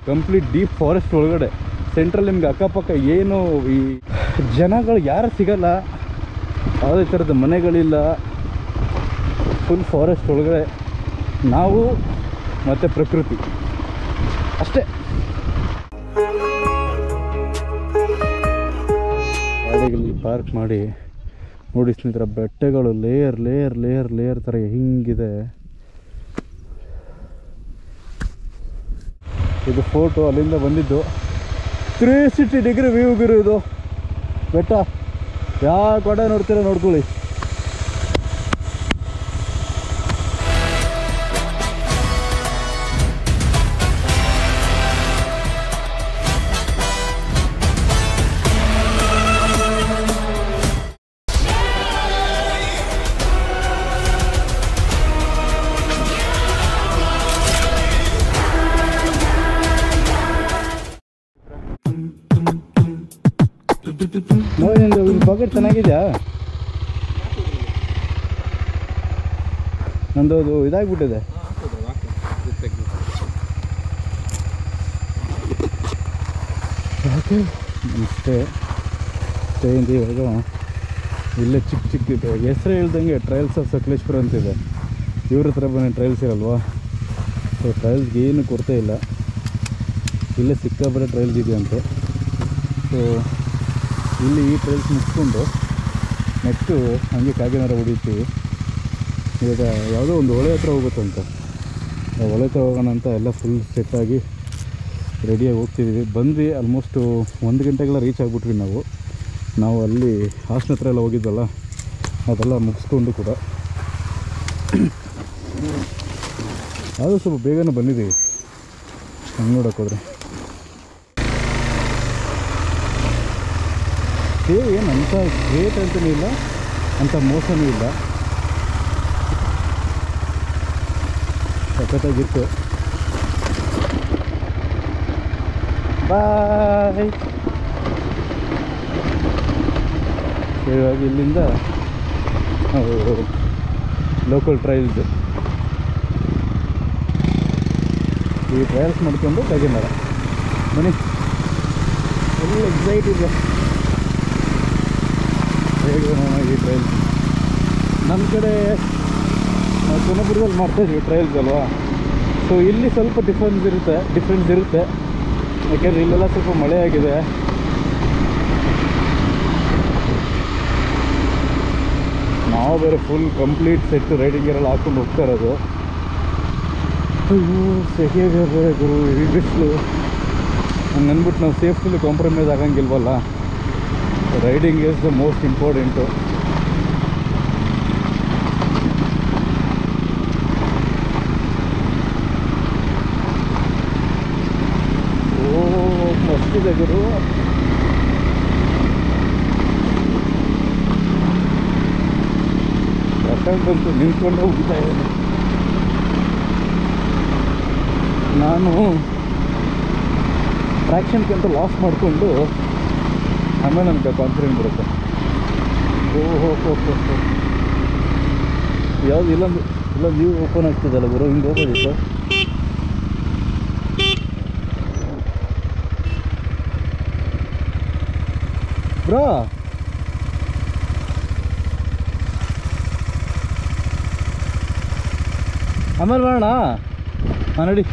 Complete deep forest ಒಳಗಡೆ. ಸೆಂಟ್ರಲ್ಲಿ ನಿಮ್ಗೆ ಅಕ್ಕಪಕ್ಕ ಏನು ಈ ಜನಗಳು ಯಾರು ಸಿಗಲ್ಲ, ಯಾವುದೇ ಥರದ ಮನೆಗಳಿಲ್ಲ, ಫುಲ್ ಫಾರೆಸ್ಟ್ ಒಳಗಡೆ ನಾವು ಮತ್ತು ಪ್ರಕೃತಿ ಅಷ್ಟೇ. ಗಾಡಿಗಳಲ್ಲಿ ಪಾರ್ಕ್ ಮಾಡಿ ನೋಡಿ ಸ್ನೇಹಿತರ, ಬೆಟ್ಟಗಳು ಲೇಯರ್ ಲೇಯರ್ ಲೇಯರ್ ಲೇಯರ್ ಥರ ಹಿಂಗಿದೆ. ಇದು ಫೋಟೋ ಅಲ್ಲಿಂದ ಬಂದಿದ್ದು. 360 ಡಿಗ್ರಿ ವ್ಯೂ ಇರೋದು ಬೆಟ್ಟ. ಯಾವ ಕಡೆ ನೋಡ್ತೀರ ನೋಡ್ಕೊಳ್ಳಿ. ನೋಡಿ ಒಂದು ಪಾಕೆಟ್ ಚೆನ್ನಾಗಿದೆಯಾ? ನಂದು ಅದು ಇದಾಗ್ಬಿಟ್ಟಿದೆ. ಓಕೆ ಅಷ್ಟೇ ಸ್ಟೇಯಿಂದ ಇವಾಗ ಇಲ್ಲೇ ಚಿಕ್ಕ ಚಿಕ್ಕಿದೆ. ಹೆಸರು ಹೇಳ್ದಂಗೆ ಟ್ರಯಲ್ಸ್ ಆಫ್ ಸಕಲೇಶ್ಪುರ ಅಂತಿದೆ. ಇವ್ರ ಹತ್ರ ಬಂದು ಟ್ರಯಲ್ಸ್ ಇರಲ್ವಾ? ಸೊ ಟ್ರಯಲ್ಸ್ಗೆ ಏನು ಕೊರತೆ ಇಲ್ಲ, ಇಲ್ಲೇ ಸಿಕ್ಕಾಬರೋ ಟ್ರಯಲ್ಸ್ ಇದೆಯಂತೆ. ಸೊ ಇಲ್ಲಿ ಈ ಟ್ರಯಲ್ಸ್ ಮುಗಿಸ್ಕೊಂಡು ನೆಕ್ಸ್ಟು ಹಂಗೆ ಕಾಗಿನಾರ ಹೊಡಿತೀವಿ. ಇವಾಗ ಯಾವುದೋ ಒಂದು ಹೊಳೆ ಹತ್ರ ಹೋಗುತ್ತಂತೆ. ಹೊಳೆ ಹತ್ರ ಹೋಗೋಣ ಅಂತ ಎಲ್ಲ ಫುಲ್ ಸೆಟ್ಟಾಗಿ ರೆಡಿಯಾಗಿ ಹೋಗ್ತಿದ್ದೀವಿ. ಬಂದ್ವಿ ಆಲ್ಮೋಸ್ಟು 1 ಗಂಟೆಗೆಲ್ಲ ರೀಚ್ ಆಗಿಬಿಟ್ವಿ ನಾವು ಅಲ್ಲಿ ಹಾಸನ ಹತ್ರ ಎಲ್ಲ ಹೋಗಿದ್ದಲ್ಲ, ಅದೆಲ್ಲ ಮುಗಿಸ್ಕೊಂಡು ಕೂಡ ಅದು ಸ್ವಲ್ಪ ಬೇಗನೆ ಬಂದಿದ್ದೀವಿ. ಹಂಗೆ ನೋಡೋಕೆ ಹೋದರೆ ಏನು ಅಂಥ ಗ್ರೇಟ್ ಅಂತಲೂ ಇಲ್ಲ, ಅಂಥ ಮೋಸನೂ ಇಲ್ಲ, ಸಖತ್ತಾಗಿತ್ತು. ಬಾಯ್. ಇವಾಗ ಇಲ್ಲಿಂದ ನಾವು ಲೋಕಲ್ ಟ್ರಯಲ್ಸ್, ಈ ಟ್ರಯಲ್ಸ್ ಮಾಡ್ಕೊಂಡು ಕಾಗಿನಾರ ಬನ್ನಿ. ಫುಲ್ ಎಕ್ಸೈಟ್ ಇದೆ. ಹೇಗೆ ಈ ಟ್ರಯಲ್ಸ್ ನಮ್ಮ ಕಡೆ ಸೋನಪುರದಲ್ಲಿ ಮಾಡ್ತಾಯಿದ್ವಿ ಟ್ರಯಲ್ಸ್ ಅಲ್ವಾ. ಸೊ ಇಲ್ಲಿ ಸ್ವಲ್ಪ ಡಿಫ್ರೆನ್ಸ್ ಇರುತ್ತೆ ಯಾಕೆಂದರೆ ಇಲ್ಲೆಲ್ಲ ಸ್ವಲ್ಪ ಮಳೆ ಆಗಿದೆ. ನಾವು ಬೇರೆ ಫುಲ್ ಕಂಪ್ಲೀಟ್ ಸೆಟ್ ರೈಡಿಂಗ್ ಎಲ್ಲ ಹಾಕ್ಕೊಂಡು ಹೋಗ್ತಾ ಇರೋದು. ಅಯ್ಯೋ ಸೆಕೆಗೆ ಬೇರೆ ಗುರು, ಈ ಬಿಸಿಲು ಹಂಗೆ ಅಂದ್ಬಿಟ್ಟು ನಾವು ಸೇಫ್ಟಿಲಿ ಕಾಂಪ್ರಮೈಸ್ ಆಗಂಗಿಲ್ವಲ್ಲ. Riding is the most important. ಓ ಮಸ್ತಿದೆ ಗುರು. ಯಾಕಂತಂತೂ ನಿಂತ್ಕೊಂಡು ಹೋಗ್ತಾ ಇದ್ದೀನಿ ನಾನು. ಟ್ರ್ಯಾಕ್ಷನ್ಗಿಂತ ಲಾಸ್ ಮಾಡಿಕೊಂಡು ಆಮೇಲೆ ನನಗೆ ಕಾನ್ಫಿಡೆಂಟ್ ಬರುತ್ತೆ. ಓಹೋ ಯಾವುದು ಇಲ್ಲೊಂದು ವ್ಯೂ ಓಪನ್ ಆಗ್ತಿದಲ್ಲ ಗುರು, ಹಿಂಗೆ ಹೋಗೋದಿತ್ತು. ಬ್ರೋ ಆಮೇಲೆ ಮಾಡೋಣ. ಹಾಂ ನೋಡಿ,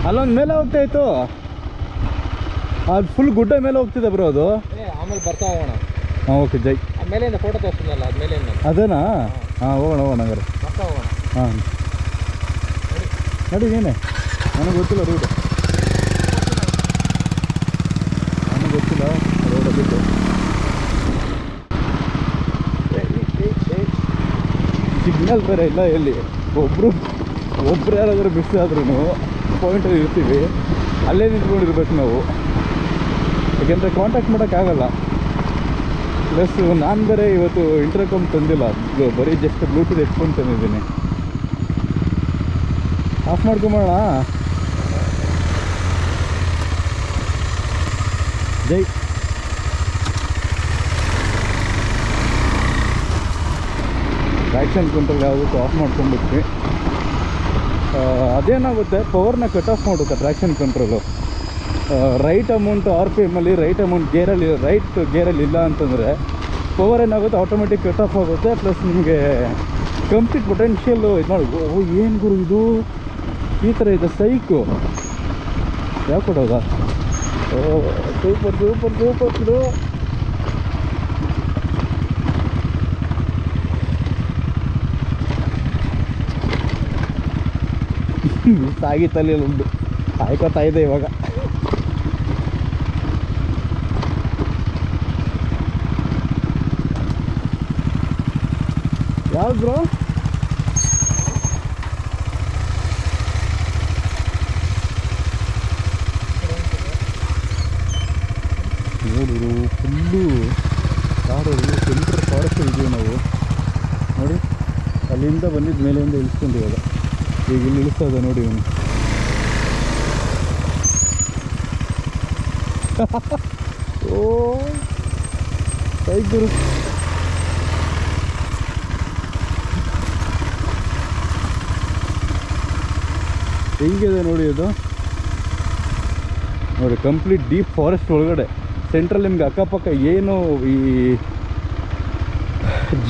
ಅಲ್ಲೊಂದು ಮೇಲೆ ಹೋಗ್ತಾ ಇತ್ತು, ಅದು ಫುಲ್ ಗುಡ್ಡ ಮೇಲೆ ಹೋಗ್ತಿದೆ ಬ್ರೋ ಅದು. ಆಮೇಲೆ ಬರ್ತಾ ಹೋಗೋಣ. ಹಾಂ ಓಕೆ ಜೈ. ಮೇಲೆಯಿಂದ ಫೋಟೋ ತೋರಿಸ್ತಿದ್ದಲ್ಲ ಅದು ಮೇಲೆಯಿಂದ. ಅದೇನಾ? ಹಾಂ ಹೋಗೋಣ ಹಂಗಾರೆ. ಬರ್ತಾ ಹೋಗೋಣ. ಹಾಂ ನೋಡಿ ನೀನೆ, ನನಗೆ ಗೊತ್ತಿಲ್ಲ ರೂಟ್, ನನಗೆ ಗೊತ್ತಿಲ್ಲ ರೋಡ್ ಬಿಟ್ಟು. ಸಿಗ್ನಲ್ ಬೇರೆ ಇಲ್ಲ ಎಲ್ಲಿ. ಒಬ್ಬರು ಯಾರಾದರೂ ಮಿಸ್ ಆದ್ರೂ ಪಾಯಿಂಟಲ್ಲಿ ಇರ್ತೀವಿ, ಅಲ್ಲೇ ನಿಂತ್ಕೊಂಡಿರ್ಬೇಕು ನಾವು, ಯಾಕೆಂದರೆ ಕಾಂಟ್ಯಾಕ್ಟ್ ಮಾಡೋಕ್ಕಾಗಲ್ಲ. ಪ್ಲಸ್ ನಾನು ಬೇರೆ ಇವತ್ತು ಇಂಟರ್ಕಾಮ್ ತಂದಿಲ್ಲ, ಬರೀ ಜಸ್ಟ್ ಬ್ಲೂಟೂತ್ ಹೆಡ್ಫೋನ್ ತಂದಿದ್ದೀನಿ. ಆಫ್ ಮಾಡ್ಕೊಂಬೋಣ. ಜೈ. ಟ್ರಾಕ್ಷನ್ ಕಂಟ್ರೋಲ್ ಯಾವುದಕ್ಕೂ ಆಫ್ ಮಾಡ್ಕೊಂಡ್ಬಿಟ್ವಿ. ಅದೇನಾಗುತ್ತೆ, ಪವರ್ನ ಕಟ್ ಆಫ್ ಮಾಡುತ್ತೆ traction control. Right amount R P ಎಮ್ಮಲ್ಲಿ ರೈಟ್ ಅಮೌಂಟ್ ರೈಟ್ ಗೇರಲ್ಲಿ ಇಲ್ಲ ಅಂತಂದರೆ ಪವರ್ ಏನಾಗುತ್ತೆ, ಆಟೋಮೆಟಿಕ್ ಕಟ್ ಆಫ್ ಆಗುತ್ತೆ. ಪ್ಲಸ್ ನಿಮಗೆ ಕಂಪ್ಲೀಟ್ ಪೊಟೆನ್ಷಿಯಲ್ಲು ಇದು ಮಾಡಿ. ಓ ಏನು ಗುರು ಇದು ಈ ಥರ ಇದೆ ಸೈಕು, ಯಾವ ಕೊಡೋದಾ? ಓ ಸೂಪರ್ ಸೂಪರ್ ಸೂಪರ್ ಇದು. ಸಾಗಿತ್ತಲ್ಲಿ ಉಂಟು, ಕಾಯ್ಕೋತಾ ಇದೆ ಇವಾಗ. ಯಾವ್ದು ಬ್ರೋ? ನೋಡಿದ್ರು ಫುಲ್ಲು ಕಾಡಲ್ಲಿ ಸೆಂಟ್ರ್ ಫಾರೆಸ್ಟ್ ಇದೀವಿ ನಾವು. ನೋಡಿ ಅಲ್ಲಿಂದ ಬಂದಿದ್ದು ಮೇಲೆಯಿಂದ ಇಳಿಸ್ಕೊಂಡು ಇವಾಗ ಈಗ ಇಲ್ಲಿ ಇಳಿಸ್ತಾ ಇದೆ ನೋಡಿ ಇವನು. ಓ ಗುರು, ಹೆಂಗಿದೆ ನೋಡಿ ಅದು. ನೋಡಿ ಕಂಪ್ಲೀಟ್ ಡೀಪ್ ಫಾರೆಸ್ಟ್ ಒಳಗಡೆ ಸೆಂಟ್ರಲ್. ನಿಮ್ಗೆ ಅಕ್ಕಪಕ್ಕ ಏನು ಈ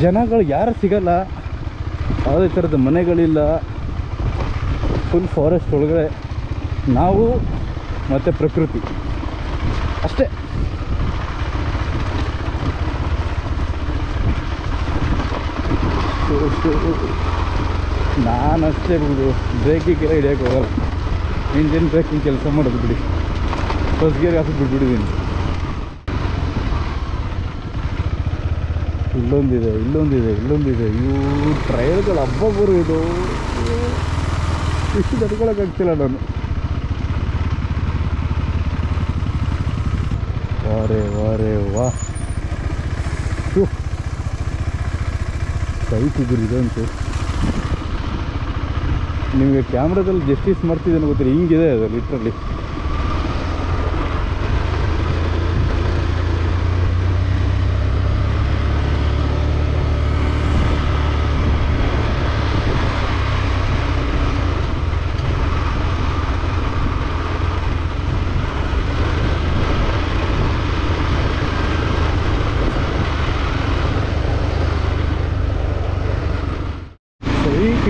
ಜನಗಳು ಯಾರು ಸಿಗಲ್ಲ, ಯಾವುದೇ ಥರದ ಮನೆಗಳಿಲ್ಲ, ಫುಲ್ ಫಾರೆಸ್ಟ್ ಒಳಗಡೆ ನಾವು ಮತ್ತು ಪ್ರಕೃತಿ ಅಷ್ಟೇ. ನಾನಷ್ಟೇ ಬಿಡು, ಬ್ರೇಕಿಗೆಲ್ಲ ಹಿಡಿಯೋಕೆ ಹೋಗಲ್ಲ. ಇಂಜಿನ್ ಬ್ರೇಕಿಂಗ್ ಕೆಲಸ ಮಾಡೋದು ಬಿಡಿ, ಫಸ್ಟ್ ಗೇರ್ ಹಾಕಿ ಬಿಟ್ಬಿಟ್ಟಿದ್ದೀನಿ. ಇಲ್ಲೊಂದಿದೆ ಇಲ್ಲೊಂದಿದೆ ಇಲ್ಲೊಂದಿದೆ. ಇವು ಟ್ರೈಲ್ಗಳು ಹಬ್ಬ ಬರು. ಇದು ಇಷ್ಟು ತಡ್ಕೊಳಕ್ಕಾಗ್ತಿಲ್ಲ ನಾನು. ವಾರೇ ವಾರೇ ವಾ, ಸೈತಿದ್ರು ಇದಂತೂ. ನಿಮಗೆ ಕ್ಯಾಮ್ರಾದಲ್ಲಿ ಜಸ್ಟಿಸ್ ಮಾಡ್ತಿದ್ದೇನೆ ಗೊತ್ತಿಲ್ಲ, ಹಿಂಗಿದೆ ಅದು ಲಿಟ್ರಲಿ.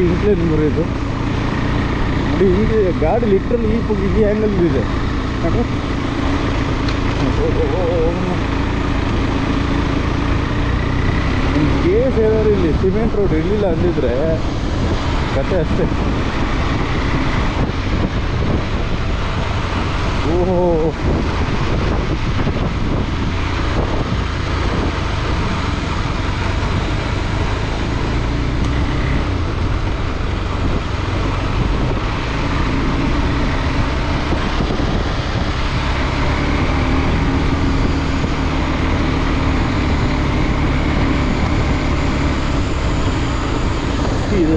ಇಂಕ್ಲೇನ್ ಬರೋದು ನೋಡಿ, ಹೀಗೆ ಗಾಡಿ ಲಿಟ್ರಲಿ ಈ ಆ್ಯಂಗಲ್ ಇದೆ. ಕೇಸ್ ಏನಾದ್ರು ಇಲ್ಲಿ ಸಿಮೆಂಟ್ ರೋಡ್ ಇರಲಿಲ್ಲ ಅಂದಿದ್ರೆ ಕತೆ ಅಷ್ಟೇ. ಓಹೋ ಇದೆ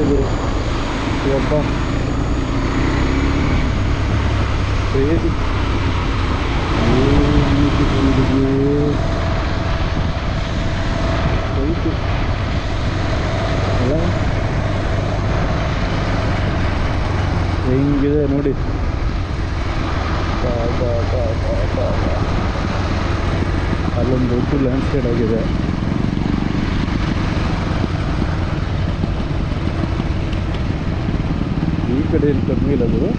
ಇವಪ್ಪ ಕ್ರೇಜಿ. ಅಲ್ಲ ಹೆಂಗಿದೆ ನೋಡಿ. ಅಲ್ಲೊಂದು ದೊಡ್ಡ ಲ್ಯಾಂಡ್ಸ್ಕೇಪ್ ಆಗಿದೆ. ಈ ಕಡೆ ಏನು ಕಮ್ಮಿ ಇಲ್ಲ ಅದು.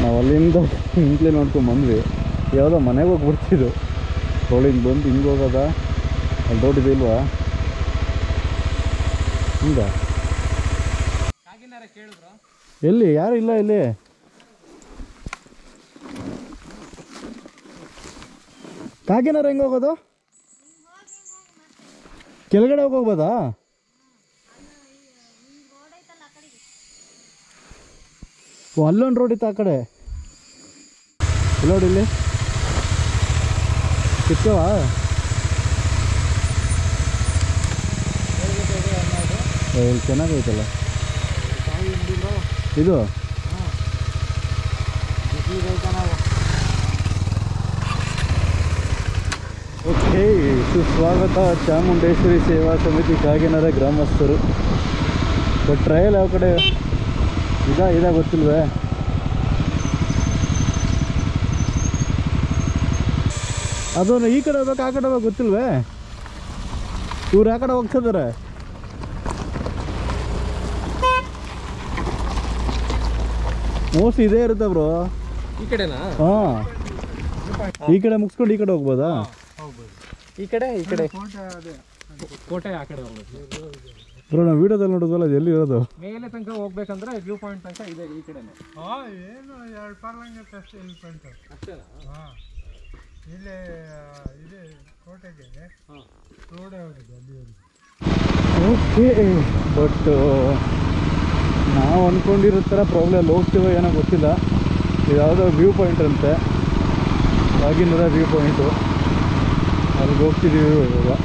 ನಾವು ಅಲ್ಲಿಂದ ಹಿಂಕ್ಲೆ ನೋಡ್ಕೊಂಬಂದ್ವಿ. ಯಾವುದೋ ಮನೆಗೆ ಹೋಗ್ಬಿಡ್ತಿದ್ದು. ರೋಡಿಂದ ಬಂದು ಹಿಂಗೆ ಹೋಗೋದ, ಅಲ್ಲಿ ದೊಡ್ಡದು ಇಲ್ವಾ ಹಿಂಗ? ಎಲ್ಲಿ ಯಾರು ಇಲ್ಲ ಇಲ್ಲಿ. ಕಾಗಿನಾರ ಹೆಂಗೆ ಹೋಗೋದು? ಕೆಳಗಡೆ ಹೋಗ್ಬೋದಾ? ಓ ಅಲ್ಲೊಂದು ರೋಡ್ ಇತ್ತು ಆ ಕಡೆ. ಇಲ್ಲಿ ನೋಡಿ, ಇಲ್ಲಿ ಸಿಕ್ಕವಾ? ಇಲ್ಲಿ ಚೆನ್ನಾಗೈತಲ್ಲ ಇದು. ಓಕೆ, ಸುಸ್ವಾಗತ ಚಾಮುಂಡೇಶ್ವರಿ ಸೇವಾ ಸಮಿತಿ ಕಾಗಿನೆರ ಗ್ರಾಮಸ್ಥರು. ಬಟ್ ಟ್ರಯಲ್ ಯಾವ ಕಡೆ ಇದ ಗೊತ್ತಿಲ್ವೇ? ಅದನ್ನು ಈ ಕಡೆ ಹೋಗ್ಬೇಕು, ಆ ಕಡೆ ಹೋಗ್ಬೇಕು ಗೊತ್ತಿಲ್ವೇ? ಇವ್ರು ಆ ಕಡೆ ಹೋಗ್ತಿದ್ದಾರೆ. ಮೋಸ್ಟ್ ಇದೇ ಇರುತ್ತೆ ಬ್ರೋ. ಈ ಕಡೆನಾ? ಹಾಂ, ಈ ಕಡೆ ಮುಗಿಸ್ಕೊಂಡು ಈ ಕಡೆ ಹೋಗ್ಬೋದಾ? ಈ ಕಡೆ ಕೋಟೆ ಆ ಕಡೆ ಹೋಗ್ಬೇಕು ಬ್ರೋ. ನಾವು ವೀಡಿಯೋದಲ್ಲಿ ನೋಡೋದಲ್ಲ, ಅದು ಎಲ್ಲಿ ಇರೋದು? ಮೇಲೆ ತನಕ ಹೋಗ್ಬೇಕಂದ್ರೆ ವ್ಯೂ ಪಾಯಿಂಟ್ ತನಕ ಇದೆ ಈ ಕಡೆನೇ. ಏನು 2 ಪಾರ್ಲಂಗತ್ತೆ ಅಷ್ಟೇ ಇಲ್ಲಿ ಪಾಯಿಂಟ್ ಅಷ್ಟೇನಾ? ಹಾಂ, ಇಲ್ಲೇ ಇದೆ ಕೋಟೆಗೆ ರೋಡೇ ಹೋಗಿದೆ ಅಲ್ಲಿವರೆಗೆ. ಓಕೆ, ಬಟ್ ನಾವು ಅಂದ್ಕೊಂಡಿರೋ ಥರ ಪ್ರಾಬ್ಲಮ್ ಅಲ್ಲಿ ಹೋಗ್ತೀವೋ ಏನೋ ಗೊತ್ತಿಲ್ಲ. ಇದು ಯಾವುದೋ ವ್ಯೂ ಪಾಯಿಂಟ್ ಅಂತೆ, ಕಾಗಿನೆರ ವ್ಯೂ ಪಾಯಿಂಟು. ಅಲ್ಲಿಗೆ ಹೋಗ್ತಿದ್ದೀವಿ ಇವಾಗ.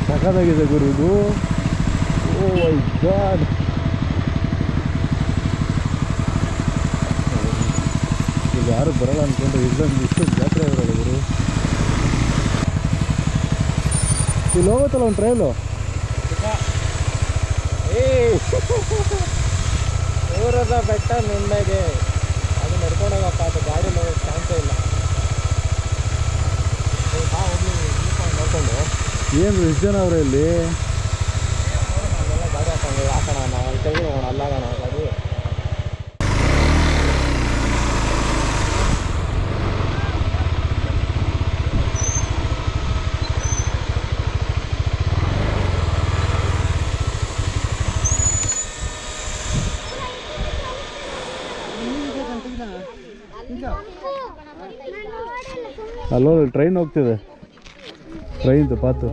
ಸಖತ್ತಾಗಿದೆ ಗುರು ಇದು. ಓ ಮೈ ಗಾಡ್, ಇಲ್ಲಿ ಯಾರು ಬರಲ್ಲ ಅಂದ್ಕೊಂಡ್ರೆ ಇಷ್ಟೊಂದು ಜಾತ್ರೆ ಬರಲ್ಲ ಗುರು. ಇಲ್ಲಿ ಹೋಗುತ್ತಲ್ಲ ಒಂದು ಟ್ರೈಲು. ಊರದ ಬೆಟ್ಟ ನುಣ್ಣಗೆ ಅದು ನಡ್ಕೊಂಡು ಹೋಗಪ್ಪ, ಅದು ಗಾಡಿ ಚಾನ್ಸೇ ಇಲ್ಲ. ನೋಡ್ಕೊಂಡು ಏನು ಎಷ್ಟು ಜನ ಅವರೇ ಇಲ್ಲಿ? ನಾವೆಲ್ಲ ಗಾಡಿ ಹಾಕೋಣ, ನಾವು ಅಲ್ಲಿ ತೆಗೆದು ಹೋಗೋಣ, ಅಲ್ಲಾಗೋಣ ಗಾಡಿ. ಅಲ್ಲೋ ಟ್ರೈನ್ ಹೋಗ್ತಿದೆ, ಟ್ರೈನ್ದು ಪಾತು.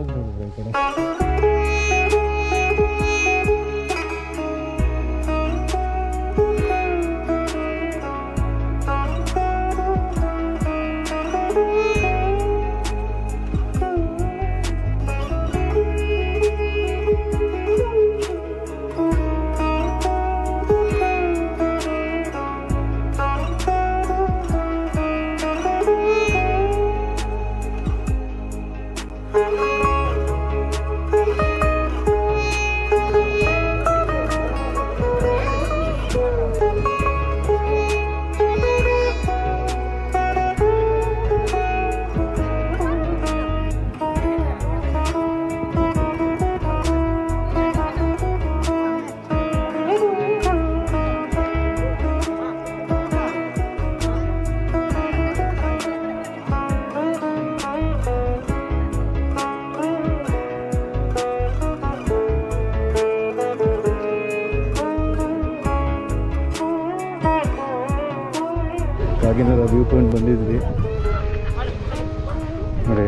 ಕಾಗಿನೆರ ವ್ಯೂ ಪಾಯಿಂಟ್ ಬಂದಿದ್ವಿ ನೋಡಿ.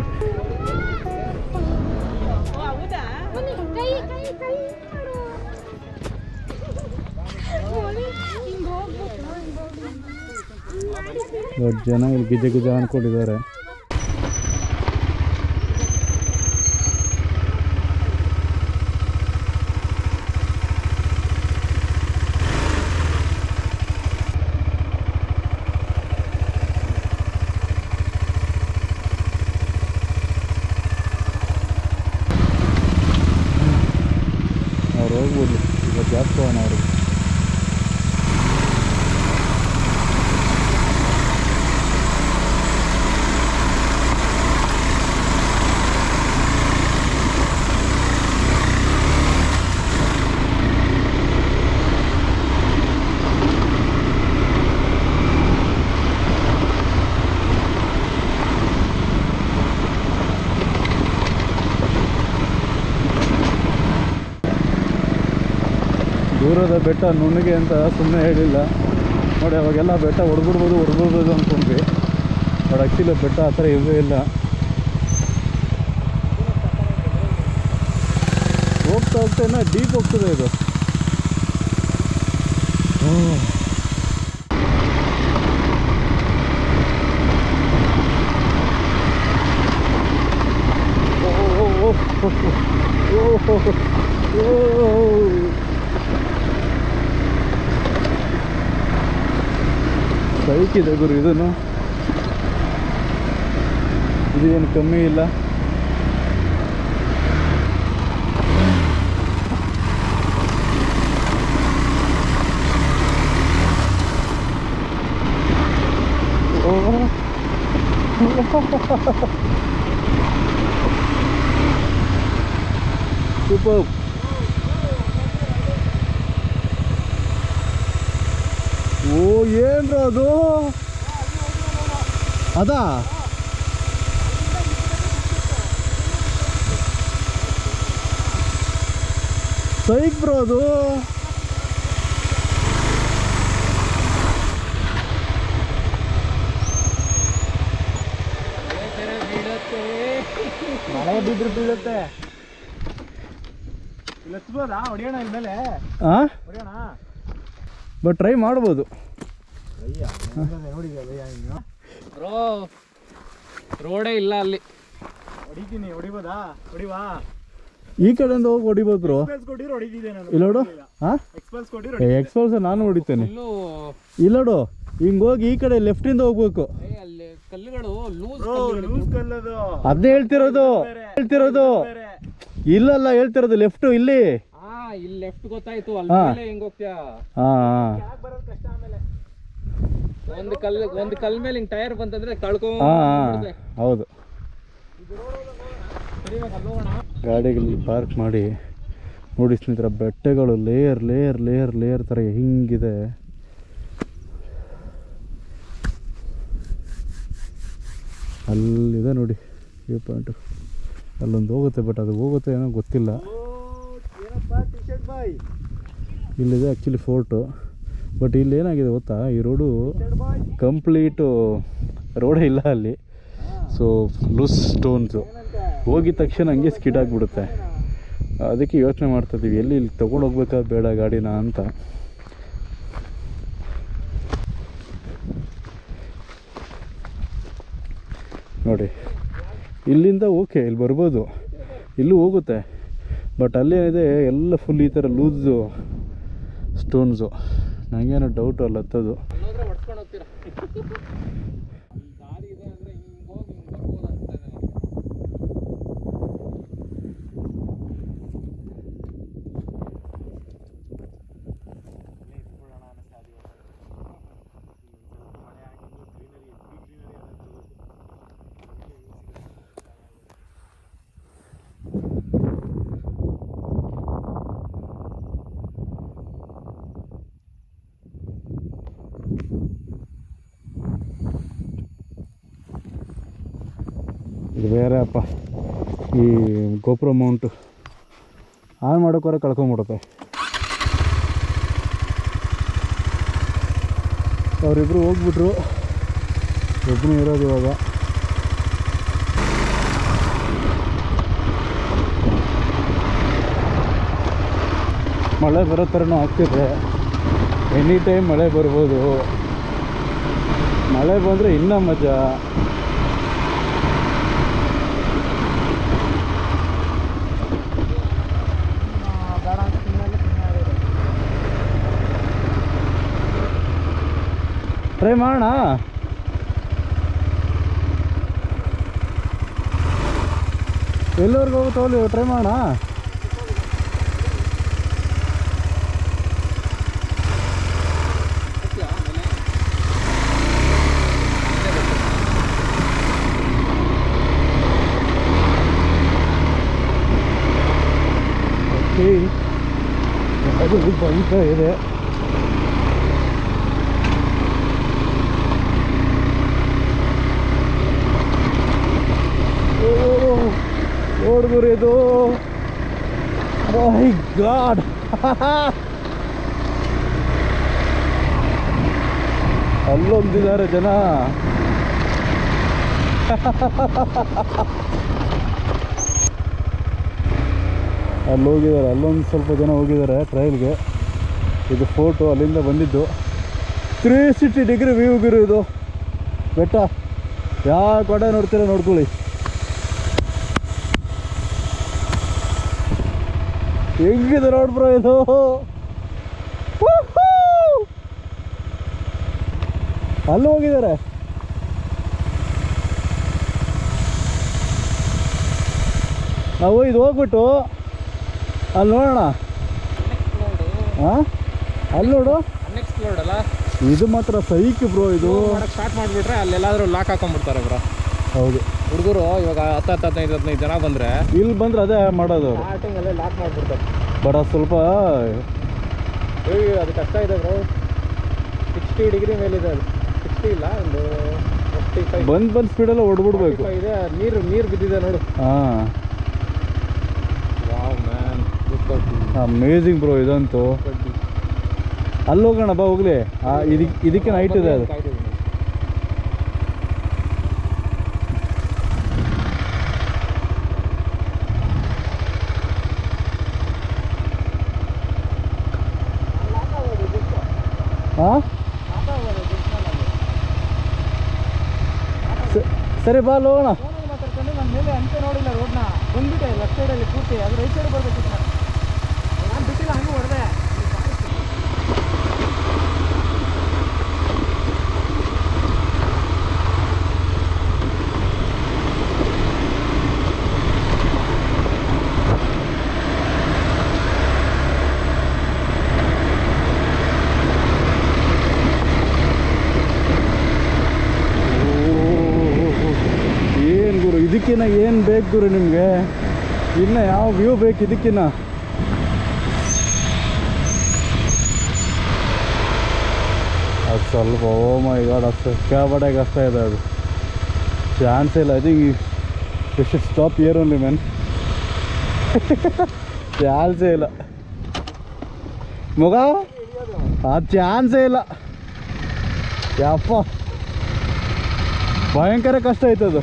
ದೊಡ್ಡ ಜನ ಇಲ್ಲಿ ಗಿಜ ಗಿಜ ಅಂದ್ಕೊಂಡಿದ್ದಾರೆ. ಅವ್ರು ಹೋಗ್ಬೋದು ಈಗ ಜಾಸ್ತಿ ಹೋಗೋಣ ಅವ್ರಿಗೆ. ದೂರದ ಬೆಟ್ಟ ನುಣ್ಣಗೆ ಅಂತ ಸುಮ್ಮನೆ ಹೇಳಿಲ್ಲ, ನೋಡಿ ಅವಾಗೆಲ್ಲ ಬೆಟ್ಟ ಹೊಡ್ಬಿಡ್ಬೋದು ಅಂದ್ಕೊಂಡ್ವಿ. ಬಟ್ ಆ್ಯಕ್ಚುಲಿ ಬೆಟ್ಟ ಆ ಥರ ಇವೇ ಇಲ್ಲ. ಹೋಗ್ತಾ ಇನ್ನೂ ಡೀಪ್ ಹೋಗ್ತದೆ ಇದು. ಸೈಕಿದೆ ಗುರು ಇದನ್ನು. ಇದೇನು ಕಮ್ಮಿ ಇಲ್ಲ. ಸೂಪರ್. ಓ ಏನ್ರ ಅದು ಅದಾ ಸೈಕ್ ಬ್ರೋ ಅದು. ಮಳೆ ಬಿದ್ರು ಬೀಳುತ್ತೆ. ಹಚ್ಬೋದಾ? ಹೊಡಿಯೋಣ ಇನ್ಮೇಲೆ ಹಾಂ, ಹೊಡಿಯೋಣ. ಬಟ್ ಟ್ರೈ ಮಾಡ್ಬೋದು. ಬ್ರೋ ರೋಡೇ ಇಲ್ಲ ಅಲ್ಲಿ. ಹೊಡಿತೀನಿ. ಹೊಡಿಬೋದಾ? ಹೊಡಿವಾ? ಈ ಕಡೆಯಿಂದ ಹೋಗಿ ಹೊಡಿಬೋದು ಬ್ರೋ. ಕೊಟ್ಟಿರೋ ಹೊಡಿತಿದ್ದೆ ನಾನು. ಇಲ್ಲ ನೋಡು. ಹಾಂ, ಎಕ್ಸ್ಪಲ್ಸ್ ಕೊಟ್ಟಿರೋ. ಎಕ್ಸ್ಪಲ್ಸ್ ನಾನು ಹೊಡಿತೇನೆ. ಇಲ್ಲ ನೋಡು, ಹಿಂಗೆ ಹೋಗಿ ಈ ಕಡೆ ಲೆಫ್ಟಿಂದ ಹೋಗ್ಬೇಕು. ಅಲ್ಲಿ ಕಲ್ಲುಗಳು ಲೂಸ್ ಕಲ್ಲದು. ಅದೇ ಹೇಳ್ತಿರೋದು. ಇಲ್ಲಲ್ಲ ಹೇಳ್ತಿರೋದು ಲೆಫ್ಟು ಇಲ್ಲಿ. ಇಲ್ಲಿ ಲೆಫ್ಟ್ ಗೊತ್ತಾಯ್ತು. ಅಲ್ಲಿ ಹೆಂಗ್ ಹೋಗ್ತೀಯಾ? ಕಷ್ಟ. ಆಮೇಲೆ ಒಂದು ಕಲ್ ಮೇಲೆ ಹಿಂಗ್ ಟೈರ್ ಬಂತಂದ್ರೆ ಕಳ್ಕೊಂಡು. ಹೌದು. ಗಾಡಿಗಳಲ್ಲಿ ಪಾರ್ಕ್ ಮಾಡಿ ನೋಡಿ ಸ್ನೇಹಿತರ, ಬೆಟ್ಟಗಳು ಲೇಯರ್ ಲೇಯರ್ ಲೇಯರ್ ಲೇಯರ್ ಥರ ಹಿಂಗಿದೆ. ಅಲ್ಲಿದೆ ನೋಡಿ ವ್ಯೂ ಪಾಯಿಂಟು. ಅಲ್ಲೊಂದು ಹೋಗುತ್ತೆ, ಬಟ್ ಅದು ಹೋಗುತ್ತೆ ಏನೋ ಗೊತ್ತಿಲ್ಲ. ಇಲ್ಲಿದೆ ಆ್ಯಕ್ಚುಲಿ ಫೋರ್ಟು. ಬಟ್ ಇಲ್ಲಿ ಏನಾಗಿದೆ ಗೊತ್ತಾ, ಈ ರೋಡು ಕಂಪ್ಲೀಟು ರೋಡೇ ಇಲ್ಲ ಅಲ್ಲಿ. ಸೊ ಲೂಸ್ ಸ್ಟೋನ್ಸು ಹೋಗಿದ ತಕ್ಷಣ ಹಂಗೆ ಸ್ಕಿಡ್ ಆಗಿಬಿಡುತ್ತೆ. ಅದಕ್ಕೆ ಯೋಚನೆ ಮಾಡ್ತಾಯಿದ್ದೀವಿ ಎಲ್ಲಿ ಇಲ್ಲಿ ತೊಗೊಂಡೋಗ್ಬೇಕಾ ಬೇಡ ಗಾಡಿನ ಅಂತ. ನೋಡಿ ಇಲ್ಲಿಂದ ಓಕೆ, ಇಲ್ಲಿ ಬರ್ಬೋದು, ಇಲ್ಲೂ ಹೋಗುತ್ತೆ. ಬಟ್ ಅಲ್ಲೇನಿದೆ ಎಲ್ಲ ಫುಲ್ ಈ ಥರ ಲೂಸು ಸ್ಟೋನ್ಸು. ನನಗೇನೋ ಡೌಟು ಅಲ್ಲಿ ಹತ್ತೋದು. ಇದು ಬೇರೆ ಅಪ್ಪ, ಈ ಗೋಪುರ ಮೌಂಟು ಆನ್ ಮಾಡೋಕ್ಕೋರೆ ಕಳ್ಕೊಂಬಿಡುತ್ತೆ. ಅವರಿಬ್ಬರು ಹೋಗ್ಬಿಟ್ರು, ಒಬ್ಬನೇ ಇರೋದು ಇವಾಗ. ಮಳೆ ಬರೋ ಥರನೂ ಆಗ್ತಿದೆ. ಎನಿ ಟೈಮ್ ಮಳೆ ಬರ್ಬೋದು. ಮಳೆ ಬಂದರೆ ಇನ್ನೂ ಮಜಾ. ಟ್ರೈ ಮಾಡೋಣ. ಎಲ್ಲಿವರೆಗೂ ಹೋಗುತ್ತೋ ಅಲ್ಲಿ ಟ್ರೈ ಮಾಡೋಣ. ಅದು ಭಯಂಕರ ಇದೆ. ನೋಡ್ಗುರು ಇದು, ಮೈ ಗಾಡ್. ಅಲ್ಲೊಂದಿದ್ದಾರೆ ಜನ. ಅಲ್ಲಿ ಹೋಗಿದ್ದಾರೆ, ಅಲ್ಲೊಂದು ಸ್ವಲ್ಪ ಜನ ಹೋಗಿದ್ದಾರೆ ಟ್ರಯಲ್ಗೆ. ಇದು ಫೋಟೋ ಅಲ್ಲಿಂದ ಬಂದಿದ್ದು. 360 ಡಿಗ್ರಿ ವ್ಯೂಗಿರು ಇದು ಬೆಟ್ಟ. ಯಾವ ಕಡೆ ನೋಡ್ತೀರ ನೋಡ್ಕೊಳ್ಳಿ. ಹೆಂಗಿದೆ ನೋಡ್ಬ್ರೋ ಇದು. ಅಲ್ಲಿ ಹೋಗಿದ್ದಾರೆ. ನಾವು ಇದು ಹೋಗ್ಬಿಟ್ಟು ಅಲ್ಲಿ ನೋಡೋಣ. ಹಾಂ ಅಲ್ಲಿ ನೋಡು, ಅನ್ಎಕ್ಸ್ಪ್ಲೋರ್ಡ್ ಅಲ್ಲ ಇದು ಮಾತ್ರ ಸೈಕ್ ಬ್ರೋ. ಇದು ಸ್ಟಾರ್ಟ್ ಮಾಡಿಬಿಟ್ರೆ ಅಲ್ಲೆಲ್ಲಾದ್ರೂ ಲಾಕ್ ಹಾಕೊಂಡ್ಬಿಡ್ತಾರೆ ಬ್ರೋ. ಹೌದು, ಹುಡುಗರು ಇವಾಗ 10-15 ಜನ ಬಂದರೆ ಇಲ್ಲಿ ಬಂದ್ರೆ ಅದೇ ಮಾಡೋದು ಅವರು. ಸ್ಟಾರ್ಟಿಂಗಲ್ಲೇ ಲಾಕ್ ಮಾಡಿಬಿಡ್ತಾರೆ. ಬಟ್ ಅದು ಸ್ವಲ್ಪ ಅದು ಕಷ್ಟ ಇದೆ ಬ್ರೋ. 60 ಡಿಗ್ರಿ ಮೇಲಿದೆ ಅದು. 60 ಇಲ್ಲ, ಒಂದು 45 ಬಂದು ಸ್ಪೀಡೆಲ್ಲ ಹೊಡ್ಬಿಡ್ಬೇಕು. ಇದೆ. ನೀರು ಬಿದ್ದಿದೆ ನೋಡು. ಹಾಂ, ವಾವ್ ಮ್ಯಾನ್, ಅಮೇಝಿಂಗ್ ಬ್ರೋ ಇದಂತೂ. ಅಲ್ಲಿ ಹೋಗೋಣ ಬಾ, ಹೋಗ್ಲಿ. ಇದಕ್ಕೆ ಹೈಟ್ ಇದೆ ಅದು. ಹಾಂ, ಸರಿ ಬಾ ಅಲ್ಲಿ ಹೋಗೋಣ. ಮಾತಾಡ್ಕೊಂಡು ನನ್ನ ಮೇಲೆ ಅಂತ ನೋಡಿಲ್ಲ ರೋಡ್ನ. ಬಂದ್ಬಿಟ್ಟೆ ಲೆಫ್ಟ್ ಸೈಡಲ್ಲಿ ಪೂರ್ತಿ, ಅದು ರೈಟ್ ಸೈಡ್ ಬರ್ಬೇಕಿತ್ತು. ನಾನು ಬಿಟ್ಟಿಲ್ಲ, ಹಂಗೆ ಹೊಡೆದೆ. ಇದಕ್ಕಿನ್ನ ಏನು ಬೇಕು ಗುರು ನಿಮಗೆ? ಇನ್ನು ಯಾವ ವ್ಯೂ ಬೇಕು ಇದಕ್ಕಿನ್ನ? ಅದು ಸ್ವಲ್ಪ ಓ ಮೈ ಗಾಡ್, ಅದು ಸಿಕ್ಕಾಪಟ್ಟೆ ಕಷ್ಟ ಇದೆ. ಅದು ಚಾನ್ಸ್ ಇಲ್ಲ. I think you should stop here only man. ಚಾನ್ಸೇ ಇಲ್ಲ ಮಗ, ಆ ಚಾನ್ಸೇ ಇಲ್ಲ. ಯಪ್ಪ, ಭಯಂಕರ ಕಷ್ಟ ಆಯ್ತದು.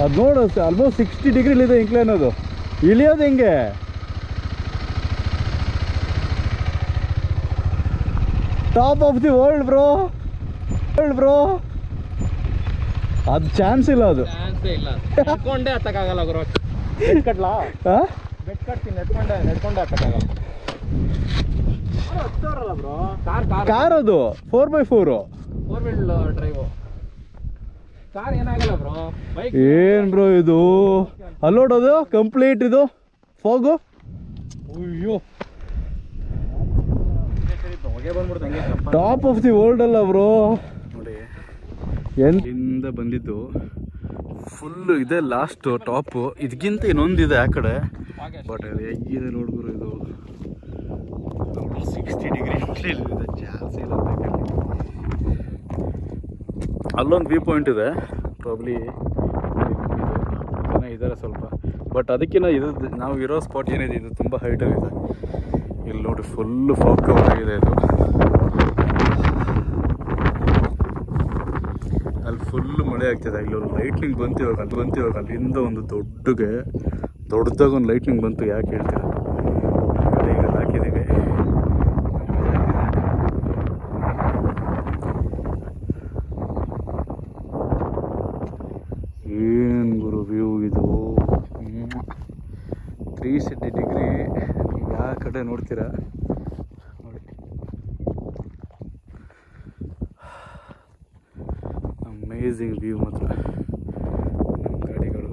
ಅದು ನೋಡು, ಆಲ್ಮೋಸ್ಟ್ 60 ಡಿಗ್ರಿಲಿದೆ ಇಂಕ್ಲೈನ್. ಅದು ಇಳಿಯೋದು ಹೆಂಗೆ? Top of the world bro. ಅದು ಚಾನ್ಸ್ ಇಲ್ಲ. ಅದು ಚಾನ್ಸೇ ಇಲ್ಲ. ನಡ್ಕೊಂಡೇ ಹತ್ತಕ್ಕಾಗಲ್ಲ ಗುರು. ಬೆಟ್ ಕಟ್ಲಾ? ಬೆಟ್ ಕಟ್ತೀನಿ, ನಡ್ಕೊಂಡೇ ಹತ್ತಕ್ಕಾಗಲ್ಲ. ಹತ್ತೋರಲ್ಲ ಬ್ರೋ. ಕಾರ್ ಅದು 4x4 4 ವೀಲ್ ಡ್ರೈವು. ಕಾರ್ ಏನಾಗಲ್ಲ ಬ್ರೋ. ಬೈಕ್ ಏನು ಬ್ರೋ ಇದು? ಅಲ್ಲಿ ನೋಡೋದು ಕಂಪ್ಲೀಟ್ ಇದು ಫಾಗು. ಅಯ್ಯೋ, ಟಾಪ್ ಆಫ್ ದಿ ವರ್ಲ್ಡ್ ಅಲ್ಲ ಬ್ರೋ. ನೋಡಿ, ಎಲ್ಲಿಂದ ಬಂದಿದ್ದು ಫುಲ್ಲು ಇದೆ ಲಾಸ್ಟು ಟಾಪು. ಇದಕ್ಕಿಂತ ಇನ್ನೊಂದಿದೆ ಆ ಕಡೆ. ಬಟ್ ಅದು ಹೇಗಿದೆ ನೋಡ್ಗುರು ಇದು. 60 ಡಿಗ್ರಿ ಇದೆ, ಚಾನ್ಸ್ ಇಲ್ಲ. ಅಲ್ಲೊಂದು ವ್ಯೂ ಪಾಯಿಂಟ್ ಇದೆ, ಪ್ರಾಬ್ಲಿ ಜನ ಇದ್ದಾರೆ ಸ್ವಲ್ಪ. ಬಟ್ ಅದಕ್ಕಿಂತ ಇದು ನಾವು ಇರೋ ಸ್ಪಾಟ್ ಏನಿದೆ ಇದು ತುಂಬ ಹೈಟಲ್ಲಿದೆ. ಇಲ್ಲಿ ನೋಡಿ ಫುಲ್ಲು ಫಾಗ್ ಕವರ್ ಆಗಿದೆ ಇದು. ಅಲ್ಲಿ ಫುಲ್ಲು ಮಳೆ ಆಗ್ತಿದೆ. ಇಲ್ಲಿ ಒಂದು ಲೈಟ್ನಿಂಗ್ ಬಂತು ಇವಾಗ. ಅಲ್ಲಿಂದ ಒಂದು ದೊಡ್ಡದಾಗ ಒಂದು ಲೈಟ್ನಿಂಗ್ ಬಂತು. ಯಾಕೆ ಹೇಳ್ತೀರಾ? ಈಗ ಹಾಕಿದ್ದೀವಿ. ಏನು ಗುರು ವ್ಯೂ ಇದು. 360 ಡಿಗ್ರಿ ಯಾವ ಕಡೆ ನೋಡ್ತೀರಾ ನೋಡಿ. ಅಮೇಝಿಂಗ್ ವ್ಯೂ ಮಾತ್ರ. ನಮ್ಮ ಗಾಡಿಗಳು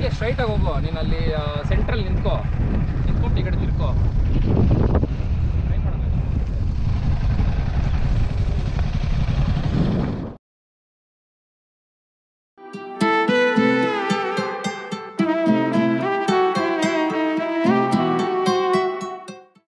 ಹಂಗೆ ಸ್ಟ್ರೈಟಾಗಿ ಹೋಗು. ನೀನು ಅಲ್ಲಿ ಸೆಂಟ್ರಲ್ಲಿ ನಿಂತ್ಕೊಂಡು ಈ ಕಡೆ ತಿರ್ಕೋ.